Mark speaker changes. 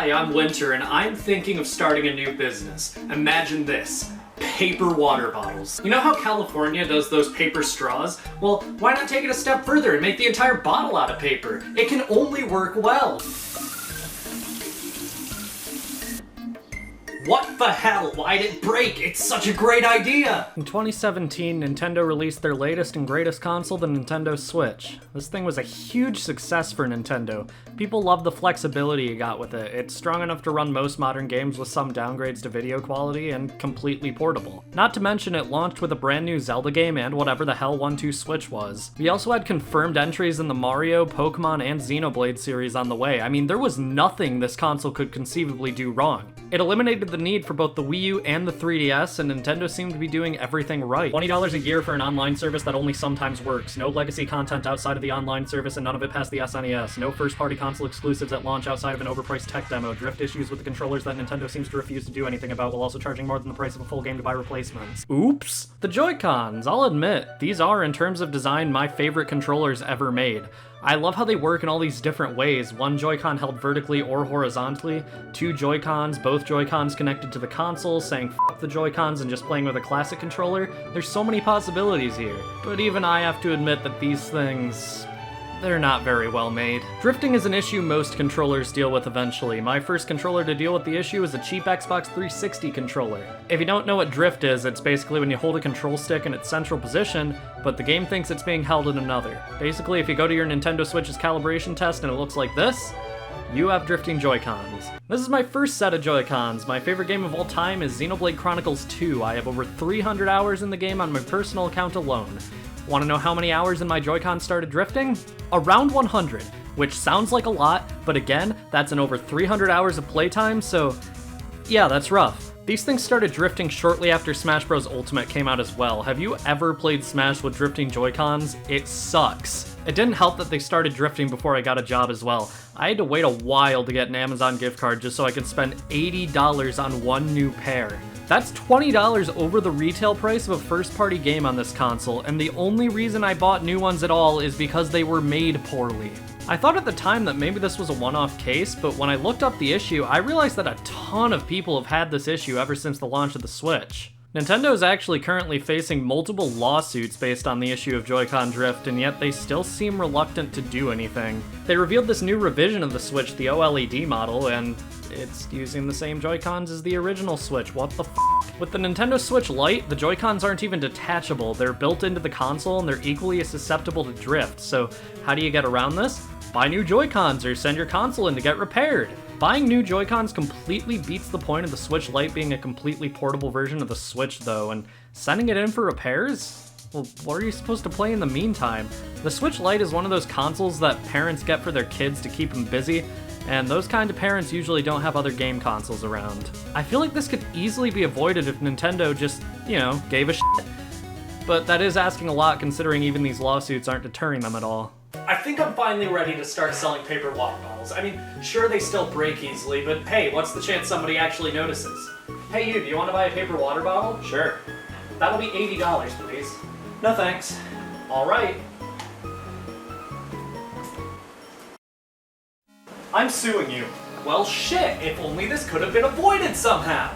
Speaker 1: Hi, I'm Winter, and I'm thinking of starting a new business. Imagine this. Paper water bottles. You know how California does those paper straws? Well, why not take it a step further and make the entire bottle out of paper? It can only work well. What the hell? Why'd it break? It's such a great idea!
Speaker 2: In 2017, Nintendo released their latest and greatest console, the Nintendo Switch. This thing was a huge success for Nintendo. People loved the flexibility you got with it. It's strong enough to run most modern games with some downgrades to video quality, and completely portable. Not to mention it launched with a brand new Zelda game and whatever the hell 1-2 Switch was. We also had confirmed entries in the Mario, Pokemon, and Xenoblade series on the way. I mean, there was nothing this console could conceivably do wrong. It eliminated the need for both the Wii U and the 3DS, and Nintendo seemed to be doing everything right. $20 a year for an online service that only sometimes works. No legacy content outside of the online service and none of it past the SNES. No first-party console exclusives at launch outside of an overpriced tech demo. Drift issues with the controllers that Nintendo seems to refuse to do anything about, while also charging more than the price of a full game to buy replacements. Oops! The Joy-Cons, I'll admit, these are, in terms of design, my favorite controllers ever made. I love how they work in all these different ways. One Joy-Con held vertically or horizontally, two Joy-Cons, both Joy-Cons connected to the console, saying f*** the Joy-Cons and just playing with a classic controller. There's so many possibilities here. But even I have to admit that these things, they're not very well made. Drifting is an issue most controllers deal with eventually. My first controller to deal with the issue is a cheap Xbox 360 controller. If you don't know what drift is, it's basically when you hold a control stick in its central position, but the game thinks it's being held in another. Basically, if you go to your Nintendo Switch's calibration test and it looks like this, you have drifting Joy-Cons. This is my first set of Joy-Cons. My favorite game of all time is Xenoblade Chronicles 2. I have over 300 hours in the game on my personal account alone. Want to know how many hours in my Joy-Con started drifting? Around 100, which sounds like a lot, but again, that's in over 300 hours of playtime, so yeah, that's rough. These things started drifting shortly after Smash Bros. Ultimate came out as well. Have you ever played Smash with drifting Joy-Cons? It sucks. It didn't help that they started drifting before I got a job as well. I had to wait a while to get an Amazon gift card just so I could spend $80 on one new pair. That's $20 over the retail price of a first-party game on this console, and the only reason I bought new ones at all is because they were made poorly. I thought at the time that maybe this was a one-off case, but when I looked up the issue, I realized that a ton of people have had this issue ever since the launch of the Switch. Nintendo is actually currently facing multiple lawsuits based on the issue of Joy-Con drift, and yet they still seem reluctant to do anything. They revealed this new revision of the Switch, the OLED model, and it's using the same Joy-Cons as the original Switch. What the f***? With the Nintendo Switch Lite, the Joy-Cons aren't even detachable. They're built into the console and they're equally as susceptible to drift. So how do you get around this? Buy new Joy-Cons or send your console in to get repaired. Buying new Joy-Cons completely beats the point of the Switch Lite being a completely portable version of the Switch though, and sending it in for repairs? Well, what are you supposed to play in the meantime? The Switch Lite is one of those consoles that parents get for their kids to keep them busy, and those kind of parents usually don't have other game consoles around. I feel like this could easily be avoided if Nintendo just, you know, gave a shit. But that is asking a lot considering even these lawsuits aren't deterring them at all.
Speaker 1: I think I'm finally ready to start selling paper water bottles. I mean, sure they still break easily, but hey, what's the chance somebody actually notices? Hey you, do you want to buy a paper water bottle? Sure. That'll be $80, please. No thanks. Alright. I'm suing you. Well shit, if only this could have been avoided somehow!